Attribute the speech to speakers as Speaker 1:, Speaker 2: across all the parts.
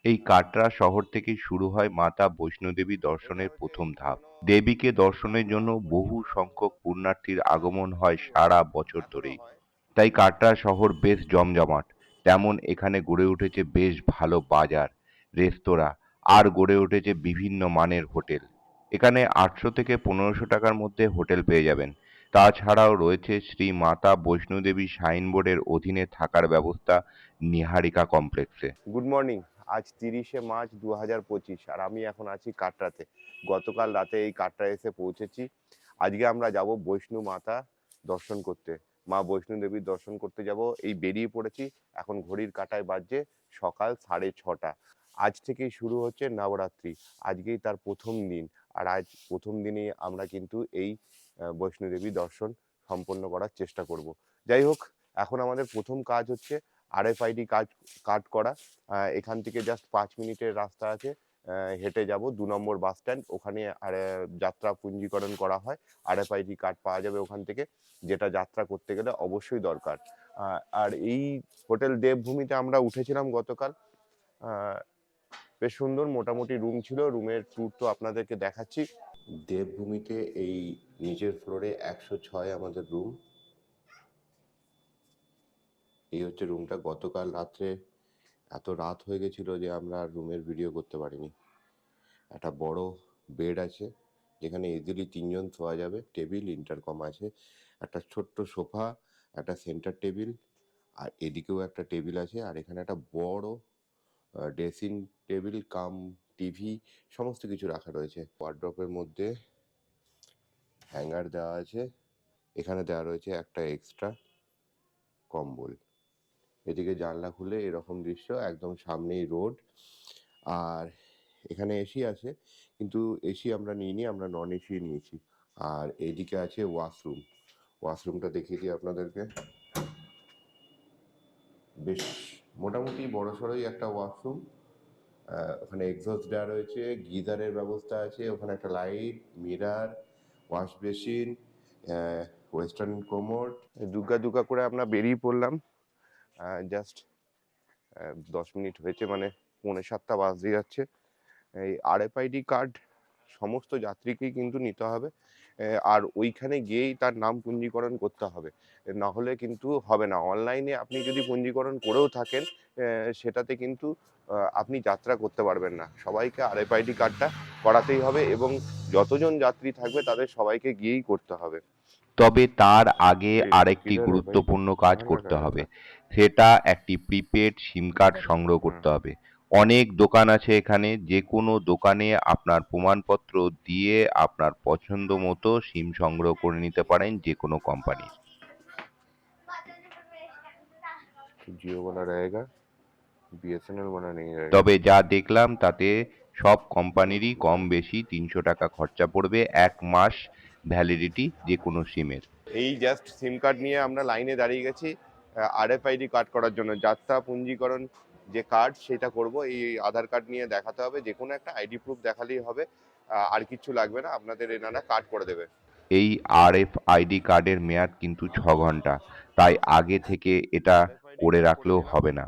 Speaker 1: এই কাটরা শহর থেকেই শুরু হয় মাতা বৈষ্ণোদেবী দর্শনের প্রথম ধাপ। দেবীকে দর্শনের জন্য বহু সংখ্যক পুণ্যার্থীর আগমন হয় সারা বছর ধরেই। তাই কাটরা শহর বেশ জমজমাট। তেমন এখানে গড়ে উঠেছে বেশ ভালো বাজার, রেস্তোরাঁ আর গড়ে উঠেছে বিভিন্ন মানের হোটেল। এখানে ৮০০ থেকে ১৫০০ টাকার মধ্যে হোটেল পেয়ে যাবেন। তাছাড়াও রয়েছে শ্রী মাতা বৈষ্ণোদেবী সাইন বোর্ডের অধীনে থাকার ব্যবস্থা নিহারিকা কমপ্লেক্সে।
Speaker 2: Good morning. আজ ৩০শে মার্চ ২০২৫ আর আমি এখন আছি কাটরাতে। গতকাল রাতে এই কাটরা এসে পৌঁছেছি। আজকে আমরা যাব বৈষ্ণো মাতা দর্শন করতে, মা বৈষ্ণো দেবীর দর্শন করতে যাব। এই বেরিয়ে পড়েছি, এখন ঘড়ির কাঁটায় বাজছে সকাল 6:30। আজ থেকেই শুরু হচ্ছে নবরাত্রি, আজকেই তার প্রথম দিন। আর আজ প্রথম দিনেই আমরা কিন্তু এই বৈষ্ণো দেবী দর্শন সম্পন্ন করার চেষ্টা করব। যাই হোক, এখন আমাদের প্রথম কাজ হচ্ছে RFID কার্ড করা। এখান থেকে জাস্ট 5 মিনিটের রাস্তা আছে, হেঁটে যাব 2 নম্বর বাস স্ট্যান্ড, ওখানে আর যাত্রা পঞ্জীকরণ করা হয়। RFID কার্ড পাওয়া যাবে ওখান থেকে, যেটা যাত্রা করতে গেলে অবশ্যই দরকার। আর এই হোটেল দেবভূমিতে আমরা উঠেছিলাম গতকাল। বেশ সুন্দর মোটামুটি রুম ছিল, রুমের ট্যুর তো আপনাদেরকে দেখাচ্ছি। দেবভূমিতে এই নিচের ফ্লোরে 106 আমাদের রুম। এই হচ্ছে রুমটা। গতকাল রাত্রে এত রাত হয়ে গেছিল যে আমরা রুমের ভিডিও করতে পারিনি। একটা বড় বেড আছে যেখানে ইজিলি 3জন শোয়া যাবে, টেবিল, ইন্টারকম আছে, একটা ছোট্ট সোফা, একটা সেন্টার টেবিল, আর এদিকেও একটা টেবিল আছে। আর এখানে একটা বড় ড্রেসিং টেবিল কাম টিভি সমস্ত কিছু রাখা রয়েছে। ওয়ার্ড্রপের মধ্যে হ্যাঙ্গার দেওয়া আছে, এখানে দেওয়া রয়েছে একটা এক্সট্রা কম্বল। এদিকে জানলা খুলে এরকম দৃশ্য, একদম সামনেই রোড। আর এখানে এসি আছে, কিন্তু এসি আমরা নিইনি, আমরা নন এসি নিয়েছি। আর এদিকে আছে ওয়াশরুম। ওয়াশরুমটা দেখিয়ে দিই আপনাদেরকে। বেশ মোটামুটি বড়সড়ই একটা ওয়াশরুম। ওখানে এক্সস্ট দেওয়া রয়েছে, গিজারের ব্যবস্থা আছে, ওখানে একটা light, mirror, wash basin, western commode. দুগ্গা দুগ্গা করে আমরা বেরিয়ে পড়লাম। জাস্ট 10 মিনিট হয়েছে, মানে 6:45 বাজতে যাচ্ছে। এই RFID কার্ড সমস্ত যাত্রীকেই কিন্তু নিতে হবে, আর ওইখানে গিয়েই তার নাম পঞ্জীকরণ করতে হবে, না হলে কিন্তু হবে না। অনলাইনে আপনি যদি পঞ্জীকরণ করেও থাকেন, সেটাতে কিন্তু আপনি যাত্রা করতে পারবেন না। সবাইকে RFID কার্ডটা করাতেই হবে, এবং যতজন যাত্রী থাকবে তাদের সবাইকে গিয়েই করতে হবে।
Speaker 1: তবে তার আগে আরেকটি
Speaker 2: किधर है भाई?
Speaker 1: গুরুত্বপূর্ণ কাজ
Speaker 2: कहाँ
Speaker 1: করতে
Speaker 2: लगाया
Speaker 1: হবে।
Speaker 2: था?
Speaker 1: সেটা একটি প্রিপেড সিম কার্ড সংগ্রহ করতে হবে। অনেক দোকান আছে এখানে, যেকোনো দোকানে আপনার প্রমাণপত্র দিয়ে আপনার পছন্দ মতো সিম সংগ্রহ করে নিতে পারেন যেকোনো কোম্পানির।
Speaker 2: जियो वाला रहेगा, BSNL वाला नहीं रहेगा।
Speaker 1: তবে যা দেখলাম তাতে সব কোম্পানিরই কম বেশি ৩০০ টাকা খরচা পড়বে ১ মাস ভ্যালিডিটি যেকোনো সিমের।
Speaker 2: এই জাস্ট সিম কার্ড নিয়ে আমরা লাইনে দাঁড়িয়ে গেছি RFID কার্ড করার জন্য। যাত্রা পঞ্জীকরণ যে কার্ড সেটা করব। এই আধার কার্ড নিয়ে দেখাতে হবে, যে কোনো একটা আইডি প্রুফ দেখালেই হবে, আর কিছু লাগবে না, আপনাদের এনারা কার্ড করে দেবে।
Speaker 1: এই RFID কার্ডের মেয়াদ কিন্তু ৬ ঘন্টা, তাই আগে থেকে এটা
Speaker 2: RFID
Speaker 1: করে
Speaker 2: কার্ড করে
Speaker 1: রাখলেও
Speaker 2: নিলাম,
Speaker 1: হবে না।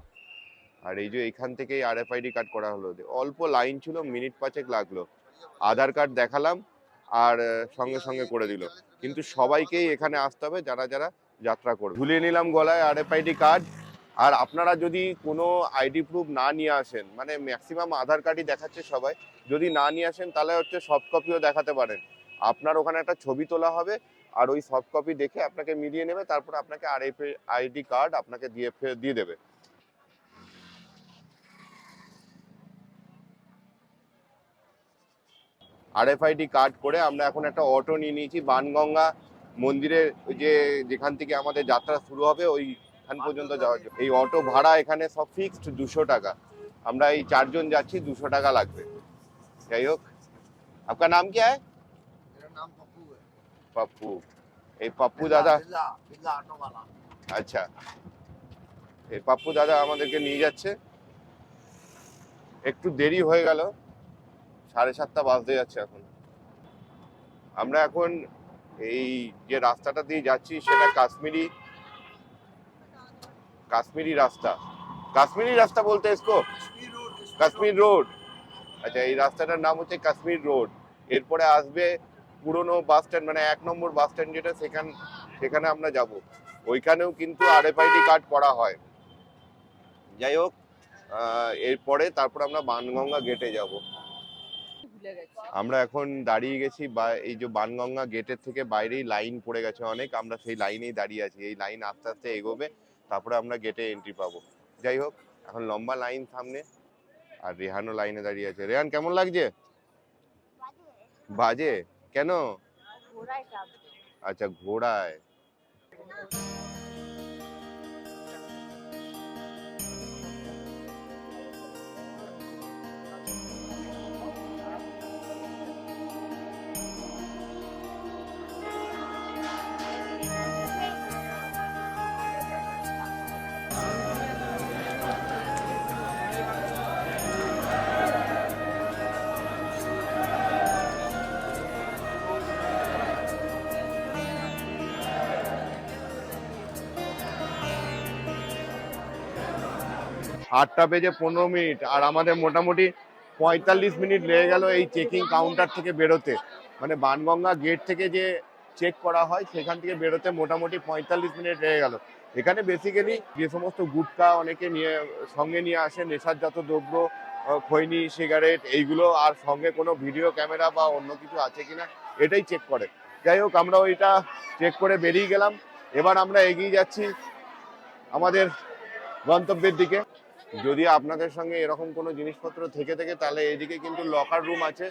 Speaker 2: আর এই যে এখান থেকেই RFID কার্ড করা হলো। অল্প লাইন ছিল, মিনিট 5 লাগলো। আধার কার্ড দেখালাম আর সঙ্গে সঙ্গে করে দিল। কিন্তু সবাইকেই এখানে আসতে হবে যারা যারা যাত্রা করবে। ঝুলিয়ে নিলাম গলায় RFID কার্ড। আর আপনারা যদি কোনো আইডি প্রুফ না নিয়ে আসেন, মানে ম্যাক্সিমাম আধার কার্ডই দেখাচ্ছে সবাই, যদি না নিয়ে আসেন তাহলে হচ্ছে সফট কপিও দেখাতে পারেন। আপনার ওখানে একটা ছবি তোলা হবে, আর ওই সফট কপি দেখে আপনাকে মিলিয়ে নেবে, তারপর আপনাকে RFID কার্ড আপনাকে দিয়ে দেবে। RFID কার্ড করে আমরা এখন একটা অটো নিয়ে নিয়েছি বাণগঙ্গা মন্দিরের, ওই যে যেখান থেকে আমাদের যাত্রা শুরু হবে ওইখান পর্যন্ত যাওয়ার জন্য। এই অটো ভাড়া এখানে সব ফিক্সড 200 টাকা। আমরা এই 4 জন যাচ্ছি, 200 টাকা লাগবে। যাই হোক, আপনার নাম কি है?
Speaker 3: मेरा नाम पप्पू है।
Speaker 2: पप्पू। এই पप्पू দাদা,
Speaker 3: बिल्ला बिल्ला ऑटो वाला।
Speaker 2: আচ্ছা, এই पप्पू দাদা আমাদেরকে নিয়ে যাচ্ছে। একটু দেরি হয়ে গেল, 7:30 বাজতে যাচ্ছে এখন। আমরা এখন এই যে রাস্তাটা দিয়ে যাচ্ছি সেটা কাশ্মীরি রাস্তা। কাশ্মীরি রাস্তা বলতে इसको
Speaker 3: कश्मीर रोड
Speaker 2: কাশ্মীর রোড। আচ্ছা, এই রাস্তাটার নাম হচ্ছে কাশ্মীর রোড। এরপরে আসবে পুরনো বাস স্ট্যান্ড, মানে 1 নম্বর বাস স্ট্যান্ড যেটা, সেখানে আমরা যাব। ওইখানেও কিন্তু RFID কার্ড করা হয়। যাই হোক, এরপরে তারপর আমরা বাণগঙ্গা গেটে যাব। আমরা এখন দাঁড়িয়ে গেছি, বা এই যে বাণগঙ্গা গেটের থেকে বাইরেই লাইন পড়ে গেছে অনেক, আমরা সেই লাইনেই দাঁড়িয়ে আছি। এই লাইন আস্তে আস্তে এগোবে, তারপরে আমরা গেটে এন্ট্রি পাবো। যাই হোক, এখন লম্বা লাইন সামনে, আর রেহানও লাইনে দাঁড়িয়ে আছে। রেহান, কেমন লাগছে? বাজে কেন? আচ্ছা, ঘোড়ায়। আটটা বেজে 15 মিনিট, আর আমাদের মোটামুটি 45 মিনিট লেগে গেল এই চেকিং কাউন্টার থেকে বেরোতে। মানে বাণগঙ্গা গেট থেকে যে চেক করা হয় সেখান থেকে বেরোতে মোটামুটি 45 মিনিট লেগে গেল। এখানে বেসিক্যালি যে সমস্ত গুটকা অনেকে সঙ্গে নিয়ে আসে, নেশাজাত দ্রব্য, খৈনি, সিগারেট, এইগুলো, আর সঙ্গে কোনো ভিডিও ক্যামেরা বা অন্য কিছু আছে কিনা এটাই চেক করে। যাই হোক, আমরা ওইটা চেক করে বেরিয়ে গেলাম। এবার আমরা এগিয়ে যাচ্ছি আমাদের গন্তব্যের দিকে। যদি আপনাদের সঙ্গে এরকম কোনো জিনিসপত্র থেকে থাকে, তাহলে এইদিকে কিন্তু লকার রুম আছে।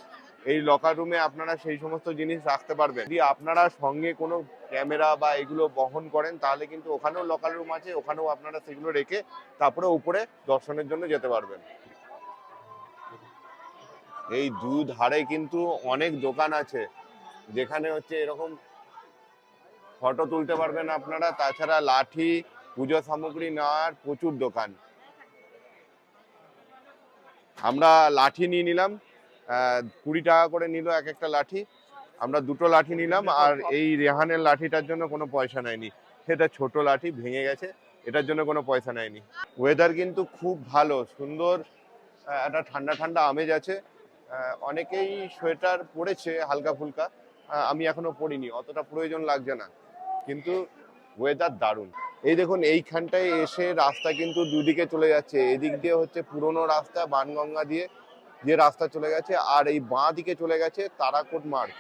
Speaker 2: এই লকার রুমে আপনারা সেই সমস্ত জিনিস রাখতে পারবেন। যদি আপনারা সঙ্গে কোনো ক্যামেরা বা এগুলো বহন করেন, তাহলে কিন্তু ওখানেও লকার রুম আছে, ওখানেও আপনারা সেগুলো রেখে তারপরে উপরে দর্শনের জন্য যেতে পারবেন। এই দুধারে কিন্তু অনেক দোকান আছে, যেখানে হচ্ছে এরকম ফটো তুলতে পারবেন আপনারা। তাছাড়া লাঠি, পুজো সামগ্রী নেওয়ার প্রচুর দোকান। আমরা লাঠি নিয়ে নিলাম, 20 টাকা করে নিল এক একটা লাঠি। আমরা 2টো লাঠি নিলাম, আর এই রেহানের লাঠিটার জন্য কোনো পয়সা নেয়নি। সেটা ছোট লাঠি, ভেঙে গেছে, এটার জন্য কোনো পয়সা নেয়নি। ওয়েদার কিন্তু খুব ভালো, সুন্দর, একটা ঠান্ডা ঠান্ডা আমেজ আছে। অনেকেই সোয়েটার পরেছে হালকা ফুলকা, আমি এখনো পরিনি, অতটা প্রয়োজন লাগছে না, কিন্তু ওয়েদার দারুণ। এই দেখুন, এইখানটায় এসে রাস্তা কিন্তু দুদিকে চলে যাচ্ছে। এদিক দিয়ে হচ্ছে পুরনো রাস্তা বাণগঙ্গা দিয়ে যে রাস্তা চলে গেছে, আর এই বাঁ দিকে চলে গেছে তারাকোট মার্গ।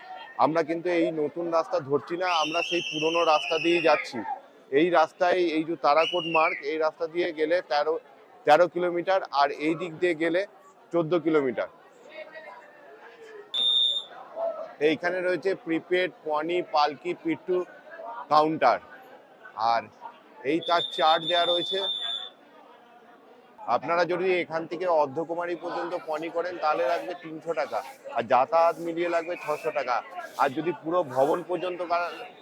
Speaker 2: আমরা কিন্তু এই নতুন রাস্তা ধরছি না, আমরা সেই পুরনো রাস্তা দিয়ে যাচ্ছি। এই রাস্তায়, এই যে তারাকোট মার্গ, এই রাস্তা দিয়ে গেলে 13 কিলোমিটার, আর এই দিক দিয়ে গেলে 14 কিলোমিটার। এইখানে রয়েছে প্রিপেড, পনি, পালকি, পিট্টু কাউন্টার, আর এই তার চার্ট দেওয়া রয়েছে। আপনারা যদি এখান থেকে অর্ধকুমারী পর্যন্ত পনি করেন, তাহলে লাগবে 300 টাকা, আর যাতায়াত মিলিয়ে লাগবে 600 টাকা। আর যদি পুরো ভবন পর্যন্ত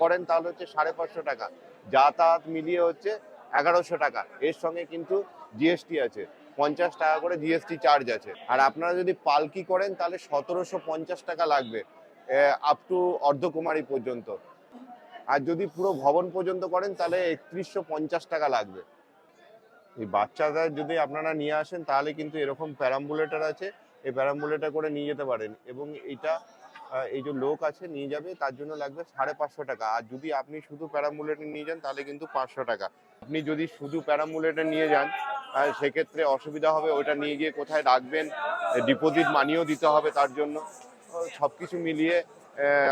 Speaker 2: করেন, তাহলে হচ্ছে 550 টাকা, যাতায়াত মিলিয়ে হচ্ছে 1100 টাকা। এর সঙ্গে কিন্তু জিএসটি আছে, 50 টাকা করে জিএসটি চার্জ আছে। আর আপনারা যদি পালকি করেন, তাহলে 1750 টাকা লাগবে আপ টু অর্ধকুমারী পর্যন্ত। আর যদি পুরো ভবন পর্যন্ত করেন, তাহলে 3150 টাকা লাগবে। এই বাচ্চাদের যদি আপনারা নিয়ে আসেন, তাহলে কিন্তু এরকম প্যারাম্বুলেটর আছে, এই প্যারাম্বুলেটর করে নিয়ে যেতে পারেন। এবং এইটা এই যে লোক আছে নিয়ে যাবে, তার জন্য লাগবে 550 টাকা। আর যদি আপনি শুধু প্যারাম্বুলেটর নিয়ে যান, তাহলে কিন্তু 500 টাকা। আপনি যদি শুধু প্যারাম্বুলেটর নিয়ে যান, সেক্ষেত্রে অসুবিধা হবে, ওটা নিয়ে গিয়ে কোথায় রাখবেন, ডিপোজিট মানিও দিতে হবে তার জন্য। সবকিছু মিলিয়ে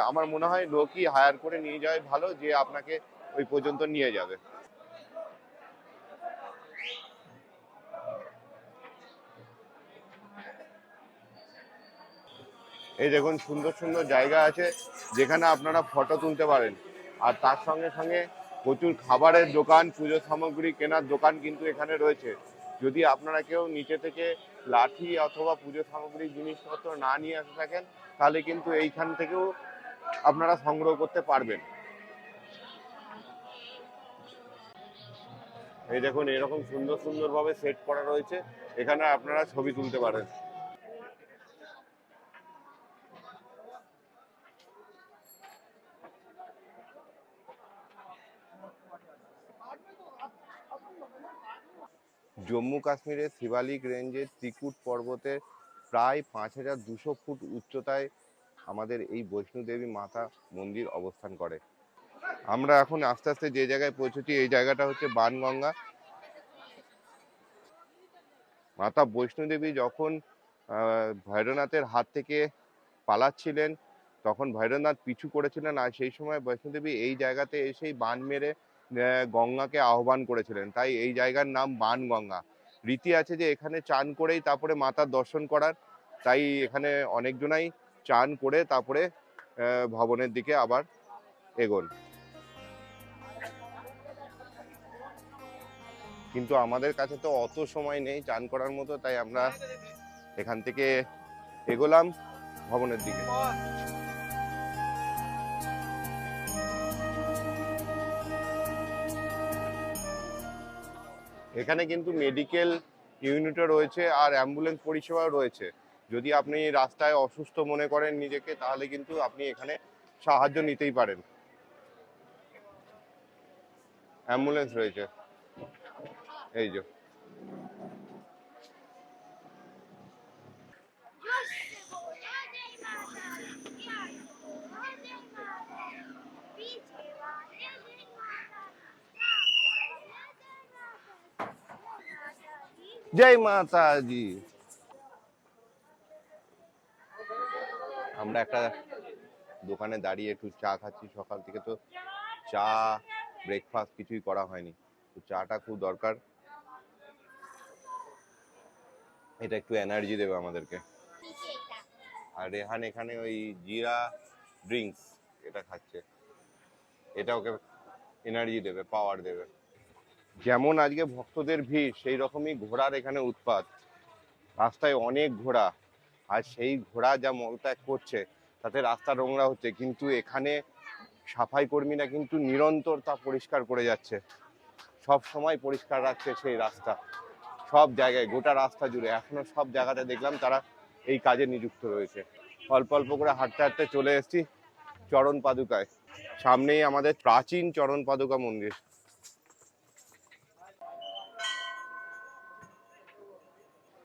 Speaker 2: আমার মনে হয় লোকই হায়ার করে নিয়ে যাওয়াই ভালো, যে আপনাকে ওই পর্যন্ত নিয়ে যাবে। এই দেখুন, সুন্দর সুন্দর জায়গা আছে যেখানে আপনারা ফটো তুলতে পারেন। আর তার সঙ্গে সঙ্গে প্রচুর খাবারের দোকান, পুজো সামগ্রী কেনার দোকান কিন্তু এখানে রয়েছে। যদি আপনারা কেউ নিচে থেকে লাঠি অথবা পুজো সামগ্রী জিনিসপত্র না নিয়ে আসে থাকেন, তাহলে কিন্তু এইখান থেকেও আপনারা সংগ্রহ করতে পারবেন। এই দেখুন, এরকম সুন্দর সুন্দর ভাবে সেট করা রয়েছে, এখানে আপনারা ছবি তুলতে পারেন। জম্মু কাশ্মীরের শিবালিক রেঞ্জের ত্রিকুট পর্বতের প্রায় 5200 ফুট উচ্চতায় আমাদের এই বৈষ্ণোদেবী মাতা মন্দির অবস্থান করে। আমরা এখন আস্তে আস্তে যে জায়গায় পৌঁছেছি এই জায়গাটা হচ্ছে বাণগঙ্গা। মাতা বৈষ্ণোদেবী যখন ভৈরবনাথের হাত থেকে পালাচ্ছিলেন তখন ভৈরবনাথ পিছু করেছিলেন, আর সেই সময় বৈষ্ণোদেবী এই জায়গাতে এসেই বান মেরে গঙ্গাকে আহ্বান করেছিলেন, তাই এই জায়গার নাম বাণগঙ্গা। রীতি আছে যে এখানে চান করেই তারপরে মাতার দর্শন করার, তাই এখানে অনেকজনাই চান করে তারপরে ভবনের দিকে আবার এগোন। কিন্তু আমাদের কাছে তো অত সময় নেই চান করার মতো, তাই আমরা এখান থেকে এগোলাম ভবনের দিকে। এখানে কিন্তু মেডিকেল ইউনিটও রয়েছে আর অ্যাম্বুলেন্স পরিষেবাও রয়েছে। যদি আপনি রাস্তায় অসুস্থ মনে করেন নিজেকে, তাহলে কিন্তু আপনি এখানে সাহায্য নিতেই পারেন। অ্যাম্বুলেন্স রয়েছে এই যে। জয় মাতাজি। আমরা একটা দোকানে দাঁড়িয়ে একটু চা খাচ্ছি। সকাল থেকে তো চা ব্রেকফাস্ট কিছুই করা হয়নি, তো চাটা খুব দরকার, এটা একটু এনার্জি দেবে আমাদেরকে। আর রেহান এখানে ওই জিরা ড্রিঙ্কস এটা খাচ্ছে, এটা ওকে এনার্জি দেবে, পাওয়ার দেবে। যেমন আজকে ভক্তদের ভিড় সেই রকমই ঘোড়ার এখানে উৎপাত। রাস্তায় অনেক ঘোড়া, আর সেই ঘোড়া যা মলত্যাগ করছে তাতে রাস্তা নোংরা হচ্ছে, কিন্তু এখানে সাফাই কর্মীরা কিন্তু নিরন্তর তা পরিষ্কার করে যাচ্ছে, সব সময় পরিষ্কার রাখছে সেই রাস্তা। সব জায়গায় গোটা রাস্তা জুড়ে এখনো সব জায়গাতে দেখলাম তারা এই কাজে নিযুক্ত রয়েছে। অল্প অল্প করে হাঁটতে হাঁটতে চলে এসেছি চরণ পাদুকায়। সামনেই আমাদের প্রাচীন চরণ পাদুকা মন্দির।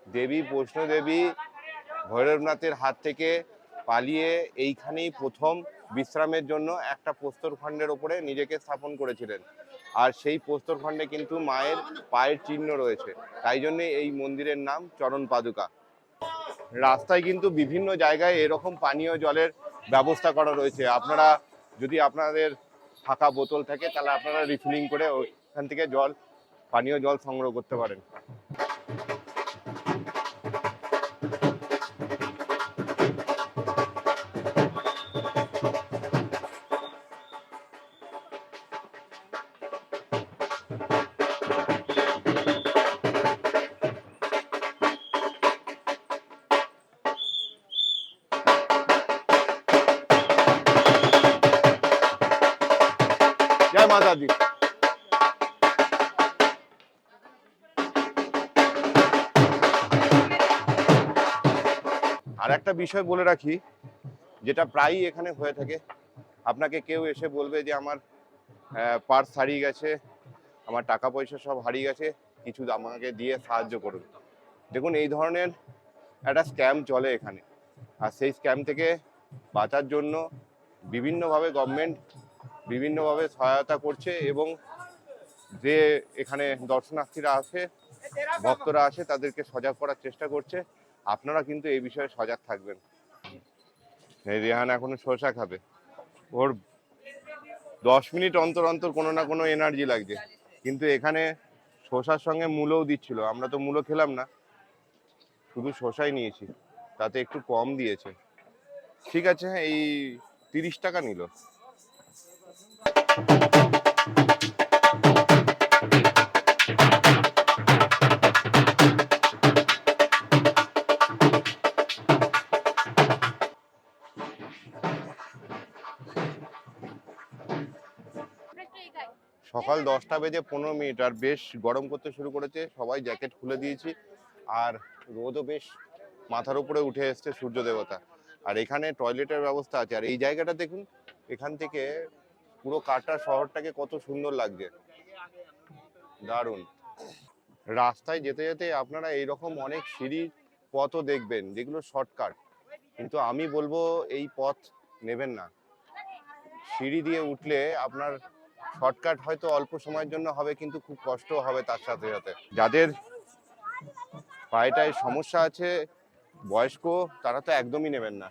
Speaker 2: দেবী বৈষ্ণোদেবী ভৈরবনাথের হাত থেকে পালিয়ে এইখানেই প্রথম বিশ্রামের জন্য একটা প্রস্তরখণ্ডের ওপরে নিজেকে স্থাপন করেছিলেন, আর সেই প্রস্তরখণ্ডে কিন্তু মায়ের পায়ের চিহ্ন রয়েছে, তাই জন্য এই মন্দিরের নাম চরণ পাদুকা। রাস্তায় কিন্তু বিভিন্ন জায়গায় এরকম পানীয় জলের ব্যবস্থা করা রয়েছে। আপনারা যদি আপনাদের ফাঁকা বোতল থাকে তাহলে আপনারা রিফিলিং করে ওইখান থেকে পানীয় জল সংগ্রহ করতে পারেন। জয় মাতাজি। আর একটা বিষয় বলে রাখি, যেটা প্রায়ই এখানে হয়ে থাকে, আপনাকে কেউ এসে বলবে যে আমার পার্স হারিয়ে গেছে, আমার টাকা পয়সা সব হারিয়ে গেছে, কিছু আমাকে দিয়ে সাহায্য করুন। দেখুন এই ধরনের একটা স্ক্যাম চলে এখানে, আর সেই স্ক্যাম থেকে বাঁচার জন্য বিভিন্নভাবে গভর্নমেন্ট বিভিন্নভাবে সহায়তা করছে, এবং যে এখানে দর্শনার্থীরা আসে, ভক্তরা আসে, তাদেরকে সজাগ করার চেষ্টা করছে। আপনারা কিন্তু এই বিষয়ে সজাগ থাকবেন। রেহান এখনো শসা খাবে, ওর 10 মিনিট অন্তর অন্তর কোনো না কোনো এনার্জি লাগছে, কিন্তু এখানে শসার সঙ্গে মূলও দিচ্ছিল। আমরা তো মূলো খেলাম না, শুধু শসাই নিয়েছি, তাতে একটু কম দিয়েছে। ঠিক আছে, এই 30 টাকা নিল। সকাল 10টা বেজে 15 মিনিট, আর বেশ গরম করতে শুরু করেছে। সবাই জ্যাকেট খুলে দিয়েছি, আর রোদও বেশ মাথার উপরে উঠে এসছে সূর্য দেবতা। আর এখানে টয়লেটের ব্যবস্থা আছে। আর এই জায়গাটা দেখুন, এখান থেকে পুরো কাটরা শহরটাকে কত সুন্দর লাগছে, দারুণ। রাস্তায় যেতে যেতে আপনারা এইরকম অনেক সিঁড়ির পথও দেখবেন যেগুলো শর্টকাট, কিন্তু আমি বলবো এই পথ নেবেন না। সিঁড়ি দিয়ে উঠলে আপনার শর্টকাট হয়তো অল্প সময়ের জন্য হবে, কিন্তু খুব কষ্ট হবে তার সাথে সাথে। যাদের পায়েটায় সমস্যা আছে, বয়স্ক, তারা তো একদমই নেবেন না।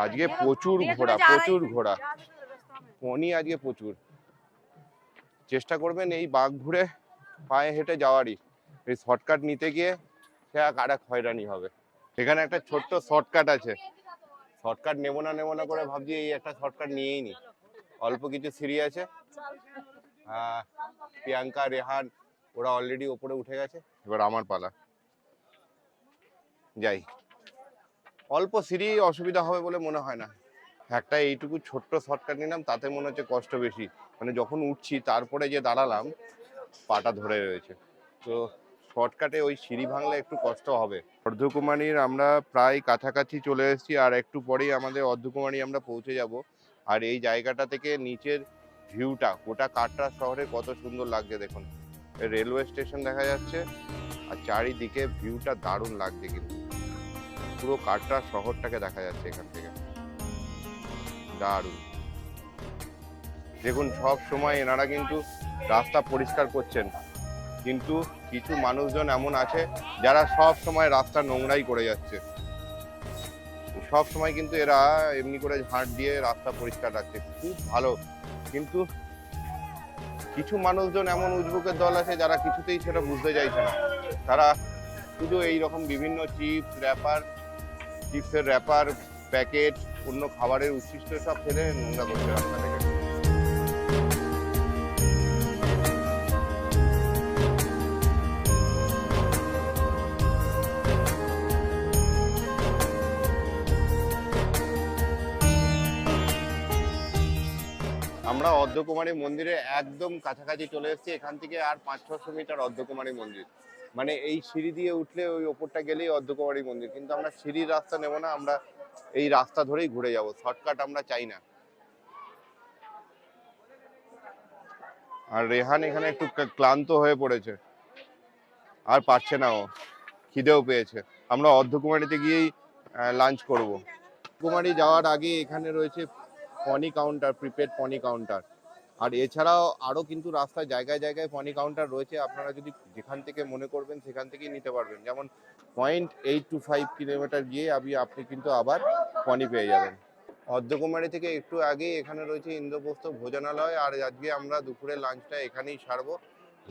Speaker 2: আজকে প্রচুর ঘোড়া, প্রচুর ঘোড়া, পনি আজকে প্রচুর। চেষ্টা করবেন এই বাঁক ঘুরে পায়ে হেঁটে যাওয়ারই, এই শর্টকাট নিতে গিয়ে সে আর এক হয়রানি হবে। এখানে একটা ছোট্ট শর্টকাট আছে, শর্টকাট নেবো না করে ভাবছি এই একটা শর্টকাট নিয়েই নি। অল্প কিছু সিঁড়ি আছে, প্রিয়াঙ্কা, রেহান ওরা অলরেডি ওপরে উঠে গেছে, এবার আমার পালা। যাই, অল্প সিঁড়ি, অসুবিধা হবে বলে মনে হয় না। একটা এইটুকু ছোট্ট শর্টকাট নিলাম, তাতে মনে হচ্ছে কষ্ট বেশি, মানে যখন উঠছি তারপরে যে দাঁড়ালাম পাটা ধরে রয়েছে। তো শর্টকাটে ওই সিঁড়ি ভাঙলে একটু কষ্ট হবে। অর্ধকুমারীর আমরা প্রায় কাছাকাছি চলে এসেছি, আর একটু পরেই আমাদের অর্ধকুমারী আমরা পৌঁছে যাব। আর এই জায়গাটা থেকে নিচের ভিউটা গোটা কাটরা শহরে কত সুন্দর লাগছে দেখুন। রেলওয়ে স্টেশন দেখা যাচ্ছে আর চারিদিকে ভিউটা দারুণ লাগছে, কিন্তু পুরো কাটরা শহরটাকে দেখা যাচ্ছে এখান থেকে, দারুণ। দেখুন সব সময় এনারা কিন্তু রাস্তা পরিষ্কার করছেন, কিন্তু কিছু মানুষজন এমন আছে যারা সব সময় রাস্তা নোংরাই করে যাচ্ছে। সব সময় কিন্তু এরা এমনি করে ঝাঁট দিয়ে রাস্তা পরিষ্কার রাখছে, খুব ভালো। কিন্তু কিছু মানুষজন এমন উজবুকের দল আছে যারা কিছুতেই সেটা বুঝতে চাইছে না। তারা শুধু এইরকম বিভিন্ন চিপসের র্যাপার, প্যাকেট, অন্য খাবারের উচ্ছিষ্ট সব ফেলে নোংরা করছে রাস্তা থেকে। আমরা অর্ধকুমারী মন্দিরে একদম কাছাকাছি চলে এসেছি, এখান থেকে আর 500-600 মিটার অর্ধকুমারী মন্দির। মানে এই সিঁড়ি দিয়ে উঠলে ওই ওপরটা গেলেই অর্ধকুমারী মন্দির, কিন্তু আমরা সিঁড়ির রাস্তা নেব না, আমরা এই রাস্তা ধরেই ঘুরে যাব, শর্টকাট আমরা চাই না। আর রেহান এখানে একটু ক্লান্ত হয়ে পড়েছে, আর পারছে না, ও খিদেও পেয়েছে। আমরা অর্ধকুমারীতে গিয়েই লাঞ্চ করব। কুমারী যাওয়ার আগে এখানে রয়েছে পনি কাউন্টার, প্রিপেড পনি কাউন্টার। আর এছাড়াও আরও কিন্তু রাস্তায় জায়গায় জায়গায় পনি কাউন্টার রয়েছে, আপনারা যদি যেখান থেকে মনে করবেন সেখান থেকেই নিতে পারবেন। যেমন 0.825 কিলোমিটার গিয়ে আপনি কিন্তু আবার পনি পেয়ে যাবেন। অর্ধকুমারী থেকে একটু আগেই এখানে রয়েছে ইন্দ্রপ্রস্থ ভোজনালয়, আর আজকে আমরা দুপুরের লাঞ্চটা এখানেই সারবো।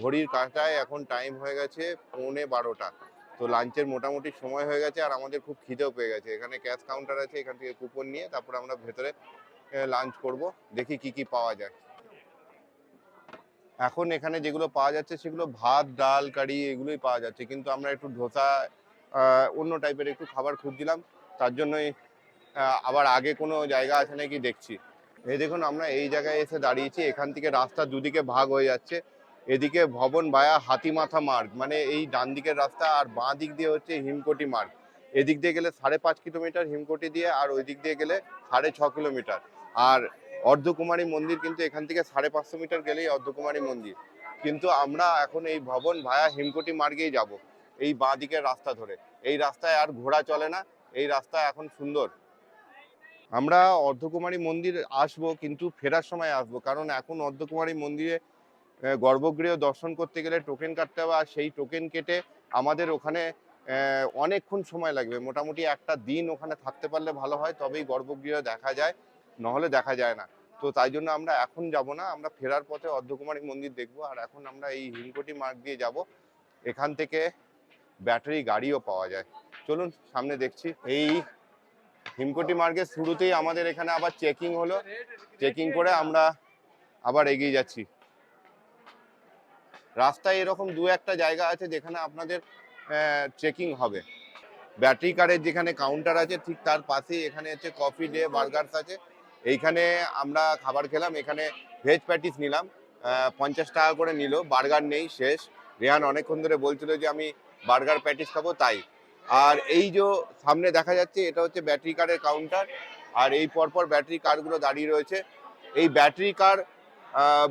Speaker 2: ঘড়ির কাঁটায় এখন টাইম হয়ে গেছে 11:15। তো লাঞ্চের মোটামুটি সময় হয়ে গেছে, আর আমাদের খুব খিদেও পেয়ে গেছে। এখানে ক্যাশ কাউন্টার আছে, এখান থেকে কুপন নিয়ে তারপর আমরা ভেতরে লাঞ্চ করব, দেখি কি কি পাওয়া যায়। এখন এখানে যেগুলো পাওয়া যাচ্ছে সেগুলো ভাত, ডাল, কারি এগুলোই পাওয়া যাচ্ছে, কিন্তু আমরা একটু ধোসা, অন্য টাইপের একটু খাবার খুঁজছিলাম, তার জন্যই আবার আগে কোনো জায়গা আছে নাকি দেখছি। এই দেখুন আমরা এই জায়গায় এসে দাঁড়িয়েছি, এখান থেকে রাস্তা দুদিকে ভাগ হয়ে যাচ্ছে। এদিকে ভবন ভায়া হাতিমাথা মার্গ, মানে এই ডান দিকের রাস্তা, আর বাঁ দিক দিয়ে হচ্ছে হিমকোটি মার্গ। এদিক দিয়ে গেলে 5.5 কিলোমিটার হিমকোটি দিয়ে, আর ওই দিক দিয়ে গেলে 6.5 কিলোমিটার। আর অর্ধকুমারী মন্দির কিন্তু এখান থেকে 550 মিটার গেলেই অর্ধকুমারী মন্দির। কিন্তু আমরা এখন এই ভবন ভায়া হিমকোটি মার্গেই যাব, এই বাঁ দিকের রাস্তা ধরে। এই রাস্তায় আর ঘোড়া চলে না, এই রাস্তা এখন সুন্দর। আমরা অর্ধকুমারী মন্দির আসবো, কিন্তু ফেরার সময় আসবো, কারণ এখন অর্ধকুমারী মন্দিরে গর্ভগৃহ দর্শন করতে গেলে টোকেন কাটতে হবে, আর সেই টোকেন কেটে আমাদের ওখানে অনেকক্ষণ সময় লাগবে। মোটামুটি একটা দিন ওখানে থাকতে পারলে ভালো হয়, তবেই গর্ভগৃহ দেখা যায়, নহলে দেখা যায় না। তো তাই জন্য আমরা এখন যাব না, আমরা ফেরার পথে অর্ধকুমারী মন্দির দেখবো। আর এখন আমরা এই হিমকোটি মার্গ দিয়ে যাব, এখান থেকে ব্যাটারি গাড়িও পাওয়া যায়। চলুন সামনে দেখছি। এই হিমকোটি মার্গের শুরুতেই আমাদের এখানে আবার চেকিং হলো, চেকিং করে আমরা আবার এগিয়ে যাচ্ছি। রাস্তায় এরকম দু একটা জায়গা আছে যেখানে আপনাদের চেকিং হবে। ব্যাটারি কারের যেখানে কাউন্টার আছে ঠিক তার পাশেই এখানে হচ্ছে কফি ডে বার্গার্স আছে। এইখানে আমরা খাবার খেলাম, এখানে ভেজ প্যাটিস নিলাম, 50 টাকা করে নিল। বার্গার নেই, শেষ। রেহান অনেকক্ষণ ধরে বলছিল যে আমি বার্গার প্যাটিস খাবো, তাই। আর এই যে সামনে দেখা যাচ্ছে এটা হচ্ছে ব্যাটারি কারের কাউন্টার, আর এই পরপর ব্যাটারি কারগুলো দাঁড়িয়ে রয়েছে। এই ব্যাটারি কার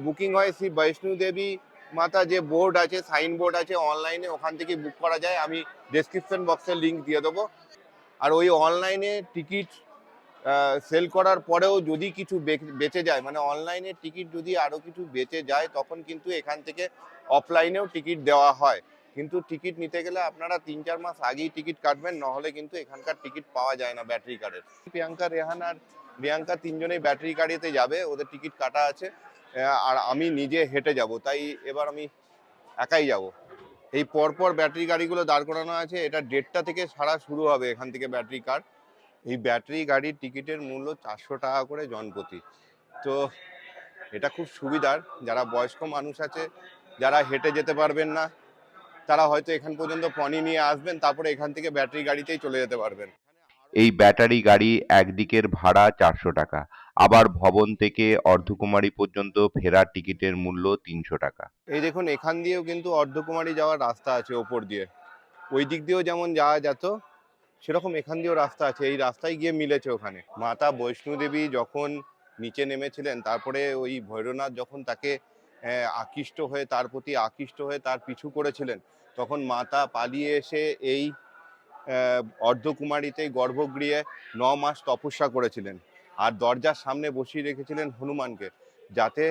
Speaker 2: বুকিং হয় শ্রী বৈষ্ণো দেবী মাতা যে বোর্ড আছে, সাইন বোর্ড আছে অনলাইনে, ওখান থেকে বুক করা যায়। আমি ডেসক্রিপশন বক্সে লিংক দিয়ে দেবো। আর ওই অনলাইনে টিকিট সেল করার পরেও যদি কিছু বেঁচে যায়, মানে অনলাইনে টিকিট যদি আরো কিছু বেঁচে যায়, তখন কিন্তু এখান থেকে অফলাইনেও টিকিট দেওয়া হয়। কিন্তু টিকিট নিতে গেলে আপনারা 3-4 মাস আগেই টিকিট কাটবেন, নাহলে কিন্তু এখানকার টিকিট পাওয়া যায় না ব্যাটারি গাড়ির। প্রিয়াঙ্কা, রেহান আর প্রিয়াঙ্কা তিনজনেই ব্যাটারি গাড়িতে যাবে, ওদের টিকিট কাটা আছে। আর আমি নিজে হেঁটে যাব, তাই এবার আমি একাই যাব। এই পরপর ব্যাটারি গাড়িগুলো দাঁড় করানো আছে। এটা 1:30 থেকে ছাড়া শুরু হবে এখান থেকে ব্যাটারি কার। এই ব্যাটারি গাড়ির টিকিটের মূল্য 400 টাকা করে জনপ্রতি। তো এটা খুব সুবিধার, যারা বয়স্ক মানুষ আছে, যারা হেঁটে যেতে পারবেন না, তারা হয়তো এখান পর্যন্ত পনি নিয়ে আসবেন, তারপরে এখান থেকে ব্যাটারি গাড়িতেই চলে যেতে পারবেন।
Speaker 1: এই ব্যাটারি গাড়ি একদিকের ভাড়া 400 টাকা, আবার ভবন থেকে অর্ধকুমারী পর্যন্ত ফেরার টিকিটের মূল্য 300 টাকা।
Speaker 2: এই দেখুন, এখান দিয়েও কিন্তু অর্ধকুমারী যাওয়ার রাস্তা আছে ওপর দিয়ে। ওই দিক দিয়েও যেমন যাওয়া যেত, সেরকম এখান দিয়েও রাস্তা আছে। এই রাস্তায় গিয়ে মিলেছে ওখানে। মাতা বৈষ্ণোদেবী যখন নিচে নেমেছিলেন, তারপরে ওই ভৈরবনাথ যখন তাকে তার প্রতি আকৃষ্ট হয়ে তার পিছু করেছিলেন, তখন মাতা পালিয়ে এসে এই অর্ধকুমারীতেই গর্ভগৃহে 9 মাস তপস্যা করেছিলেন। আর দরজার সামনে বসিয়ে রেখেছিলেন হনুমানকে, যাতে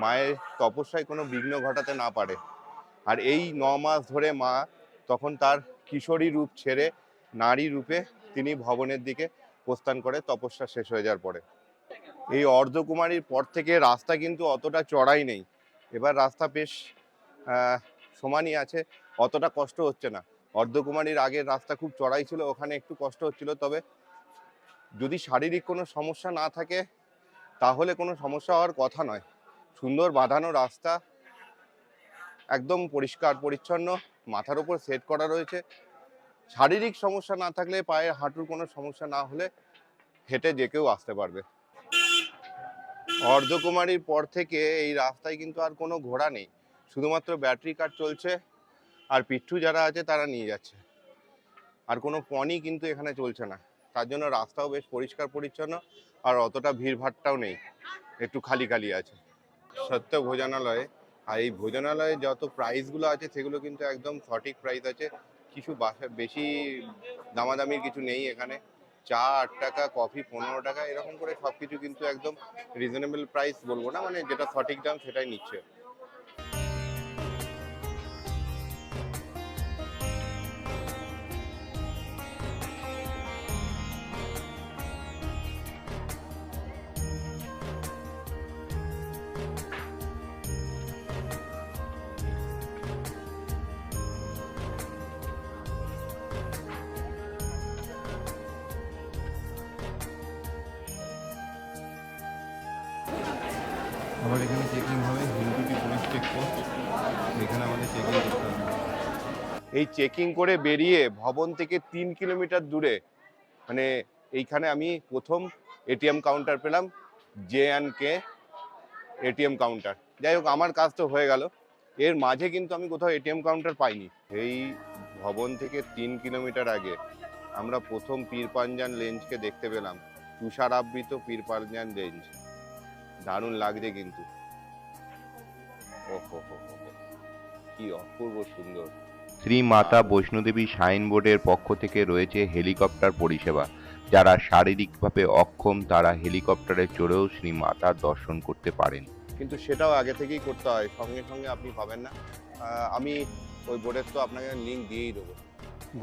Speaker 2: মায়ের তপস্যায় কোনো বিঘ্ন ঘটাতে না পারে। আর এই 9 মাস ধরে মা তখন তার কিশোরী রূপ ছেড়ে নারী রূপে তিনি ভবনের দিকে প্রস্থান করে তপস্যা শেষ হয়ে যাওয়ার পরে। এই অর্ধকুমারীর পর থেকে রাস্তা কিন্তু অতটা চড়াই নেই, এবার রাস্তা বেশ সমানই আছে, অতটা কষ্ট হচ্ছে না। অর্ধকুমারীর আগের রাস্তা খুব চড়াই ছিল, ওখানে একটু কষ্ট হচ্ছিল। তবে যদি শারীরিক কোনো সমস্যা না থাকে, তাহলে কোনো সমস্যা হওয়ার কথা নয়। সুন্দর বাঁধানো রাস্তা, একদম পরিষ্কার পরিচ্ছন্ন, মাথার উপর সেট করা রয়েছে। শারীরিক সমস্যা না থাকলে, পায়ের হাঁটুর কোনো সমস্যা না হলে হেঁটে যে কেউ আসতে পারবে। অর্ধকুমারীর পর থেকে এই রাস্তায় কিন্তু আর কোনো ঘোড়া নেই, শুধুমাত্র ব্যাটারি কার চলছে, আর পিঠু যারা আছে তারা নিয়ে যাচ্ছে। আর কোনো পনি কিন্তু এখানে চলছে না, তার জন্য রাস্তাও বেশ পরিষ্কার পরিচ্ছন্ন, আর অতটা ভিড়ভাট্টাও নেই, একটু খালি খালি আছে। সত্য ভোজনালয়ে, আর এই ভোজনালয়ে যত প্রাইসগুলো আছে সেগুলো কিন্তু একদম সঠিক প্রাইস আছে। কিছু বেশি দামাদামির কিছু নেই এখানে। চা 8 টাকা, কফি 15 টাকা, এরকম করে সব কিছু কিন্তু একদম রিজনেবল প্রাইস বলবো না, মানে যেটা সঠিক দাম সেটাই নিচ্ছে।
Speaker 4: আবার এখানে চেকিং হবে, হিন্দুটি পুলিশ চেকপোস্ট, এখানে আমাদের চেকিং করতে হবে।
Speaker 2: এই চেকিং করে বেরিয়ে ভবন থেকে 3 কিলোমিটার দূরে, মানে এইখানে আমি প্রথম এটিএম কাউন্টার পেলাম, J&K এটিএম কাউন্টার। যাই হোক, আমার কাজ তো হয়ে গেল। এর মাঝে কিন্তু আমি কোথাও এটিএম কাউন্টার পাইনি। এই ভবন থেকে 3 কিলোমিটার আগে আমরা প্রথম পীরপাঞ্জান রেঞ্জকে দেখতে পেলাম, তুষার আবৃত পীরপাঞ্জান রেঞ্জ। দারুণ লাগছে কিন্তু, ওহো হো হো, কি অপূর্ব সুন্দর।
Speaker 1: শ্রী মাতা বৈষ্ণোদেবী সাইনবোর্ডের পক্ষ থেকে রয়েছে হেলিকপ্টার পরিষেবা। যারা শারীরিকভাবে অক্ষম তারা হেলিকপ্টারে চড়েও শ্রী মাতার দর্শন করতে পারেন।
Speaker 2: কিন্তু সেটাও আগে থেকেই করতে হয়, সঙ্গে সঙ্গে আপনি পাবেন না। আমি ওই বোর্ডের তো আপনাকে লিঙ্ক দিয়েই দেবো।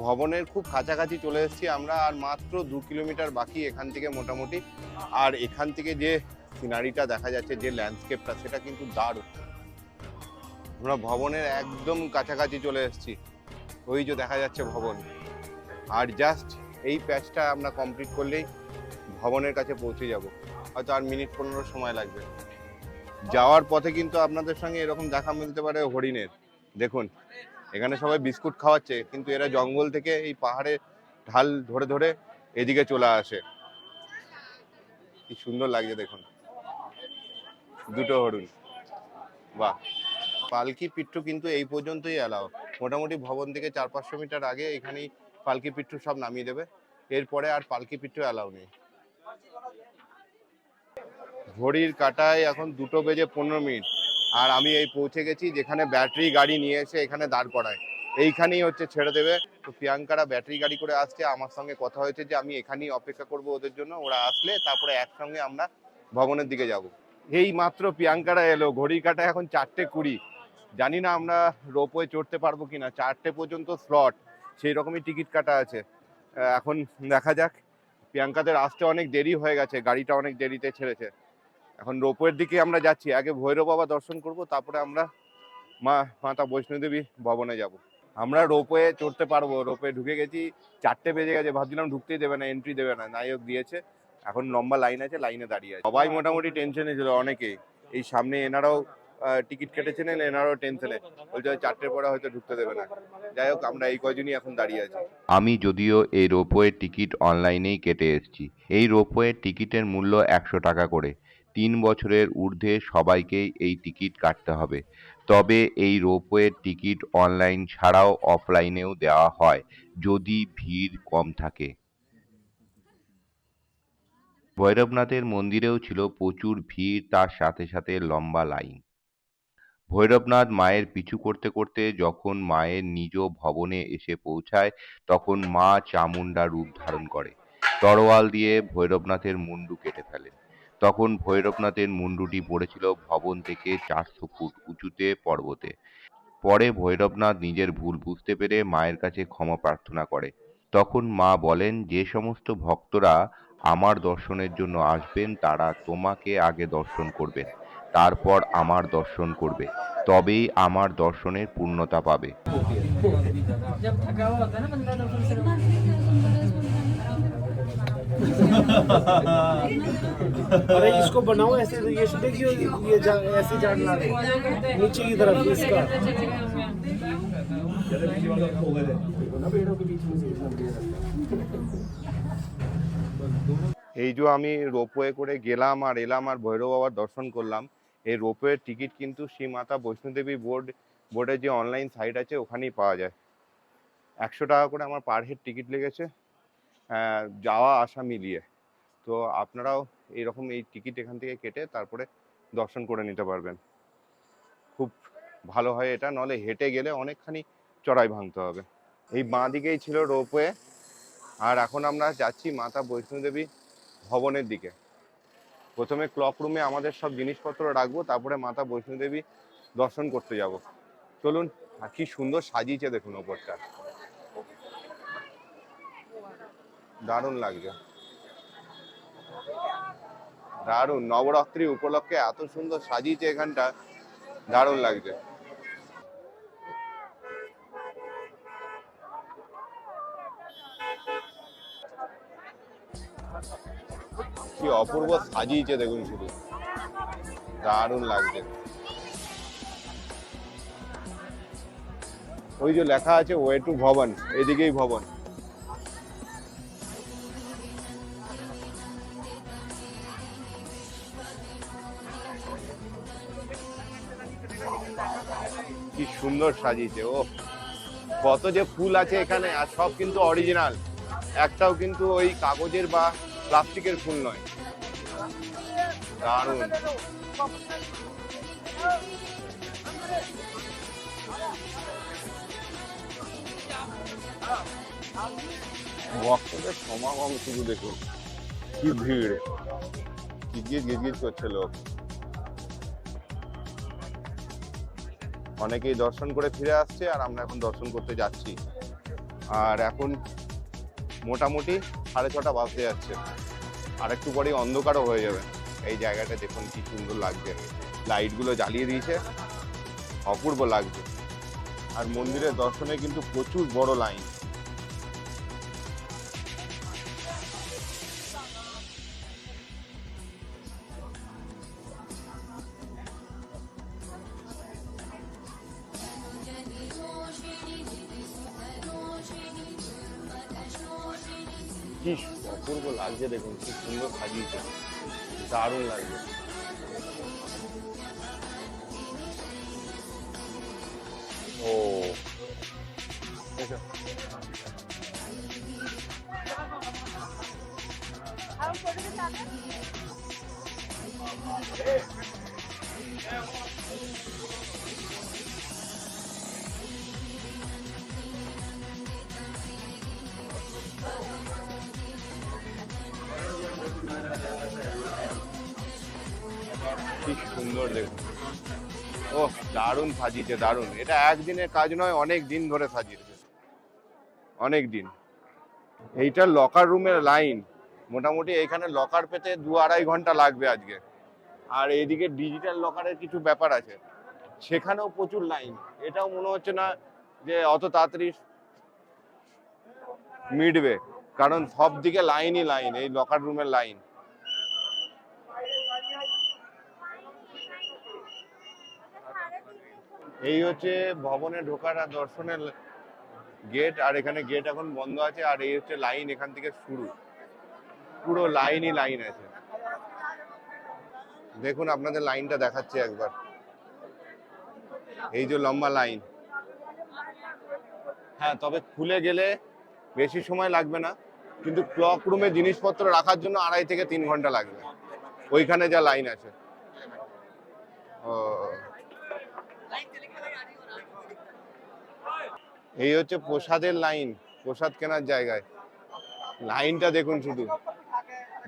Speaker 2: ভবনের খুব কাছাকাছি চলে এসেছি আমরা, আর মাত্র 2 কিলোমিটার বাকি এখান থেকে মোটামুটি। আর এখান থেকে যে সিনারিটা দেখা যাচ্ছে, যে ল্যান্ডস্কেপটা, সেটা কিন্তু দারুণ। আমরা ভবনের একদম কাছাকাছি চলে এসেছি, ওই যে দেখা যাচ্ছে ভবন। আর জাস্ট এই প্যাচটা আমরা কমপ্লিট করলেই ভবনের কাছে পৌঁছে যাব, হয়তো আর মিনিট 15 সময় লাগবে। যাওয়ার পথে কিন্তু আপনাদের সঙ্গে এরকম দেখা মিলতে পারে হরিণের। দেখুন, এখানে সবাই বিস্কুট খাওয়াচ্ছে, কিন্তু এরা জঙ্গল থেকে এই পাহাড়ে ঢাল ধরে ধরে এদিকে চলে আসে। কি সুন্দর লাগছে দেখুন, দুটো হরিণ, বাহ। পালকি পিট্টু কিন্তু এই পর্যন্তই এলাও। মোটামুটি ভবন থেকে 400-500 মিটার আগে এখানেই পালকি পিট্টু সব নামিয়ে দেবে, এরপরে আর পালকি পিট্টু এলাও নেই। ঘড়ির কাঁটায় এখন 2:15, আর আমি এই পৌঁছে গেছি যেখানে ব্যাটারি গাড়ি নিয়ে এসে এখানে দাঁড় করায়, এইখানেই হচ্ছে ছেড়ে দেবে। তো প্রিয়াঙ্কারা ব্যাটারি গাড়ি করে আসছে, আমার সঙ্গে কথা হয়েছে যে আমি এখানেই অপেক্ষা করব ওদের জন্য, ওরা আসলে তারপরে একসঙ্গে আমরা ভবনের দিকে যাব। এই মাত্র প্রিয়াঙ্কারা এলো, ঘড়ি কাটা এখন 4:20। জানি না আমরা রোপওয়ে চড়তে পারবো কিনা, 4টে পর্যন্ত স্লট, সেই রকমই টিকিট কাটা আছে। এখন দেখা যাক, প্রিয়াঙ্কাদের আসতে অনেক দেরি হয়ে গেছে, গাড়িটা অনেক দেরিতে ছেড়েছে। এখন রোপওয়ের দিকে আমরা যাচ্ছি, আগে ভৈরব বাবা দর্শন করব, তারপরে আমরা মাতা বৈষ্ণোদেবী ভবনে যাব। আমরা রোপওয়ে চড়তে পারবো, রোপওয়ে ঢুকে গেছি, 4টে বেজে গেছে, ভাবছিলাম ঢুকতেই দেবে না, এন্ট্রি দেবে না, নায়ক দিয়েছে। এখন লম্বা লাইন আছে, লাইনে দাঁড়িয়ে আছে সবাই, মোটামুটি টেনশনে ছিল অনেকেই। এই সামনে এনারাও টিকিট কেটেছিলেন, এনারাও টেনশনে, বলছে 4টের পরে হয়তো ঢুকতে দেবে না। যাই হোক, আমরা এই কয়জনই এখন দাঁড়িয়ে আছি।
Speaker 1: আমি যদিও এই রোপওয়ের টিকিট অনলাইনেই কেটে এসেছি। এই রোপওয়ের টিকিটের মূল্য 100 টাকা করে। 3 বছরের ঊর্ধ্বে সবাইকেই এই টিকিট কাটতে হবে। তবে এই রোপওয়ের টিকিট অনলাইন ছাড়াও অফলাইনেও দেওয়া হয় যদি ভিড় কম থাকে। ভৈরবনাথের মন্দিরেও ছিল প্রচুর ভিড়, তার সাথে সাথে লম্বা লাইন। ভৈরবনাথ মায়ের পিছু করতে করতে যখন মায়ের নিজ ভবনে এসে পৌঁছায়, তখন মা চামুণ্ডা রূপ ধারণ করে তরোয়াল দিয়ে ভৈরবনাথের মুন্ডু কেটে ফেলেন। তখন ভৈরবনাথের মুন্ডুটি পড়েছিল ভবন থেকে 400 ফুট উঁচুতে পর্বতে। পরে ভৈরবনাথ নিজের ভুল বুঝতে পেরে মায়ের কাছে ক্ষমা প্রার্থনা করে। তখন মা বলেন, যে সমস্ত ভক্তরা আমার দর্শনের জন্য আসবেন তারা তোমাকে আগে দর্শন করবেন, তারপর আমার দর্শন করবে, তবেই আমার দর্শনের পূর্ণতা পাবে।
Speaker 5: जब थका हुआ होता है ना बंदा तो फिर से
Speaker 6: अरे इसको बनाओ ऐसे, ये देखिए ये ऐसे जान ला रहे नीचे की तरफ इसका
Speaker 2: এই যে আমি রোপওয়ে করে গেলাম আর এলাম আর ভৈরব বাবার দর্শন করলাম। এই রোপওয়ের টিকিট কিন্তু শ্রী মাতা বৈষ্ণোদেবী বোর্ডের যে অনলাইন সাইট আছে ওখানেই পাওয়া যায়। 100 টাকা করে আমার পার হেড টিকিট লেগেছে যাওয়া আসা মিলিয়ে। তো আপনারাও এইরকম এই টিকিট এখান থেকে কেটে তারপরে দর্শন করে নিতে পারবেন। খুব ভালো হয় এটা, নলে হেঁটে গেলে অনেকখানি চড়াই ভাঙতে হবে। এই বাঁ দিকেই ছিল রোপওয়ে, আর এখন আমরা যাচ্ছি মাতা বৈষ্ণোদেবী ভবনের দিকে। প্রথমে ক্লক রুমে আমাদের সব জিনিসপত্র রাখবো, তারপরে মাতা বৈষ্ণোদেবী দর্শন করতে যাব। চলুন। আর কি সুন্দর সাজিয়েছে দেখুন ওপরটা, দারুণ লাগছে, দারুণ। নবরাত্রি উপলক্ষে এত সুন্দর সাজিয়েছে এখানটা, দারুণ লাগছে। কি অপূর্ব সাজিয়েছে দেখুন, শুধু দারুণ লাগছে। ওই যে লেখা আছে ওয়ে টু ভবন, এদিকেই ভবন। কি সুন্দর সাজিয়েছে, ও কত যে ফুল আছে এখানে, আর সব কিন্তু অরিজিনাল, একটাও কিন্তু ওই কাগজের বা প্লাস্টিকের ফুল নয়। দারুণ। ভক্তদের সমাগম শুধু দেখুন, কি ভিড়, গিজগিজ করছে লোক। অনেকেই দর্শন করে ফিরে আসছে, আর আমরা এখন দর্শন করতে যাচ্ছি। আর এখন মোটামুটি 6:30 বাজতে যাচ্ছে, আর একটু পরেই অন্ধকারও হয়ে যাবে। এই জায়গাটা দেখুন কি সুন্দর লাগছে, লাইটগুলো জ্বালিয়ে দিয়েছে, অপূর্ব লাগছে। আর মন্দিরের দর্শনে কিন্তু প্রচুর বড় লাইন। কি অপূর্ব লাগছে দেখুন, কি সুন্দর সাজিয়েছে, দারুণ লাগছে। ও কি সুন্দর দেখুন। ও দারুণ সাজিয়েছে, দারুণ। এটা একদিনের কাজ নয়, অনেক দিন ধরে সাজিয়েছে, অনেক দিন। এইটা লকার রুমের লাইন, মোটামুটি এখানে লকার পেতে 2-2.5 ঘন্টা লাগবে আজকে। আর এইদিকে ডিজিটাল লকারের কিছু ব্যাপার আছে, সেখানেও প্রচুর লাইন। এটাও মনে হচ্ছে না যে অত তাড়াতাড়ি মিটবে, কারণ সব দিকে লাইনই লাইন, এই লকার রুমের লাইন। এই হচ্ছে ভবনে ঢোকার আর দর্শনের গেট, আর এখানে গেট এখন বন্ধ আছে। আর এই হচ্ছে লাইন, এখান থেকে শুরু, পুরো লাইনই লাইন আছে। দেখুন আপনাদের লাইনটা দেখাচ্ছে একবার, এই যে লম্বা লাইন। হ্যাঁ, তবে খুলে গেলে বেশি সময় লাগবে না, কিন্তু ক্লক রুমে জিনিসপত্র রাখার জন্য 2.5 থেকে 3 ঘন্টা লাগবে, ওইখানে যা লাইন আছে। ও, এই হচ্ছে প্রসাদের লাইন, প্রসাদ কেনার জায়গায় লাইনটা দেখুন শুধু,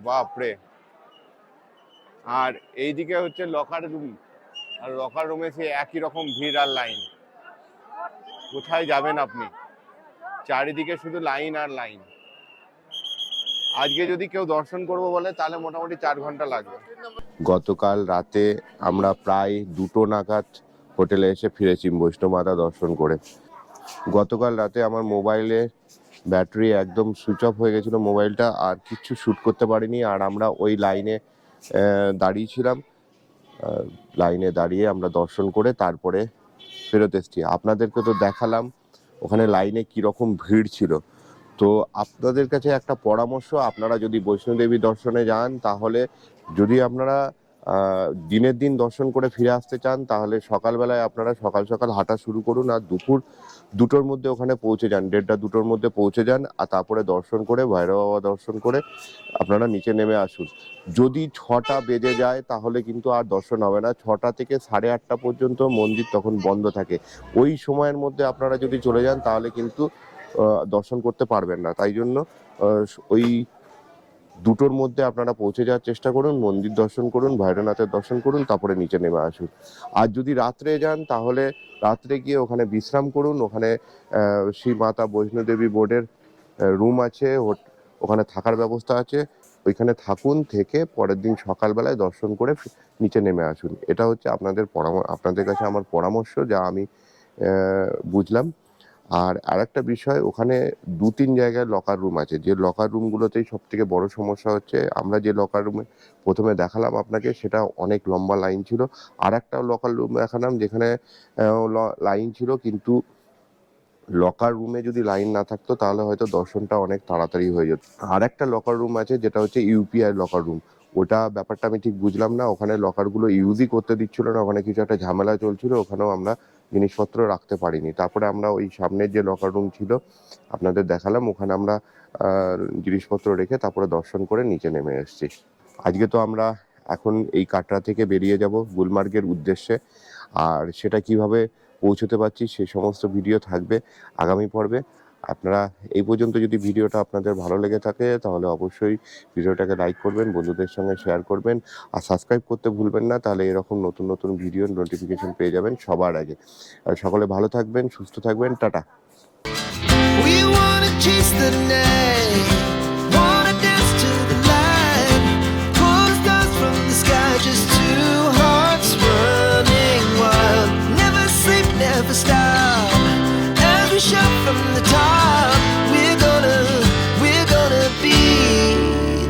Speaker 2: বাপরে। আর এইদিকে হচ্ছে লকার রুম, আর লকার রুমে সে একই রকম ভিড় আর লাইন। কোথায় যাবেন আপনি, চারিদিকে শুধু লাইন আর লাইন। আজকে যদি কেউ দর্শন করবো বলে তাহলে মোটামুটি 4 ঘন্টা লাগবে। গতকাল রাতে আমরা প্রায় 2টো নাগাদ হোটেলে এসে ফিরেছি বৈষ্ণব মাতা দর্শন করে। গতকাল রাতে আমার মোবাইলে ব্যাটারি একদম সুইচ অফ হয়ে গেছিলো, মোবাইলটা আর কিচ্ছু শ্যুট করতে পারিনি। আর আমরা ওই লাইনে দাঁড়িয়েছিলাম, লাইনে দাঁড়িয়ে আমরা দর্শন করে তারপরে ফেরত এসেছি। আপনাদেরকে তো দেখালাম ওখানে লাইনে কীরকম ভিড় ছিল। তো আপনাদের কাছে একটা পরামর্শ, আপনারা যদি বৈষ্ণোদেবী দর্শনে যান তাহলে যদি আপনারা দিনের দিন দর্শন করে ফিরে আসতে চান তাহলে সকালবেলায় আপনারা সকাল সকাল হাঁটা শুরু করুন, আর দুপুর 2টোর মধ্যে ওখানে পৌঁছে যান, 1:30-2টোর মধ্যে পৌঁছে যান। আর তারপরে দর্শন করে ভৈরব বাবা দর্শন করে আপনারা নিচে নেমে আসুন। যদি 6টা বেজে যায় তাহলে কিন্তু আর দর্শন হবে না। 6টা থেকে 8:30 পর্যন্ত মন্দির তখন বন্ধ থাকে। ওই সময়ের মধ্যে আপনারা যদি চলে যান তাহলে কিন্তু দর্শন করতে পারবেন না। তাই জন্য ওই 2টোর মধ্যে আপনারা পৌঁছে যাওয়ার চেষ্টা করুন, মন্দির দর্শন করুন, ভৈরবনাথের দর্শন করুন, তারপরে নিচে নেমে আসুন। আর যদি রাত্রে যান তাহলে রাত্রে গিয়ে ওখানে বিশ্রাম করুন। ওখানে শ্রী মাতা বৈষ্ণোদেবী বোর্ডের রুম আছে, ওখানে থাকার ব্যবস্থা আছে, ওইখানে থাকুন, থেকে পরের দিন সকালবেলায় দর্শন করে নিচে নেমে আসুন। এটা হচ্ছে আপনাদের কাছে আমার পরামর্শ, যা আমি বুঝলাম। আর আরেকটা বিষয়, ওখানে 2-3 জায়গায় লকার রুম আছে, যে লকার রুমগুলোতেই সব থেকে বড় সমস্যা হচ্ছে, আমরা যে লকার রুমে প্রথমে দেখালাম আপনাকে সেটা অনেক লম্বা লাইন ছিল। আর একটা লকার রুম দেখালাম যেখানে লাইন ছিল, কিন্তু লকার রুমে যদি লাইন না থাকতো তাহলে হয়তো দর্শনটা অনেক তাড়াতাড়ি হয়ে যেত। আর একটা লকার রুম আছে যেটা হচ্ছে ইউপিআই লকার রুম, ওটা ব্যাপারটা আমি ঠিক বুঝলাম না। ওখানে লকারগুলো ইউজই করতে দিচ্ছিল না, ওখানে কিছু একটা ঝামেলা চলছিল, ওখানেও আমরা জিনিসপত্র রাখতে পারিনি। তারপরে আমরা ওই সামনের যে লকার রুম ছিল আপনাদের দেখালাম, ওখানে আমরা জিনিসপত্র রেখে তারপরে দর্শন করে নিচে নেমে এসেছি। আজকে তো আমরা এখন এই কাটরা থেকে বেরিয়ে যাব গুলমার্গের উদ্দেশ্যে, আর সেটা কিভাবে পৌঁছতে পারছি সে সমস্ত ভিডিও থাকবে আগামী পর্বে। আপনারা এই পর্যন্ত যদি ভিডিওটা আপনাদের ভালো লেগে থাকে তাহলে অবশ্যই ভিডিওটাকে লাইক করবেন, বন্ধুদের সঙ্গে শেয়ার করবেন, আর সাবস্ক্রাইব করতে ভুলবেন না, তাহলে এরকম নতুন নতুন ভিডিওর নোটিফিকেশন পেয়ে যাবেন সবার আগে। আর সকলে ভালো থাকবেন, সুস্থ থাকবেন, tata.
Speaker 7: We wanna chase the night, wanna dance to the light, pull the stars from the sky, just 2 hearts running wild. Never sleep, never stop, as we shout from the top.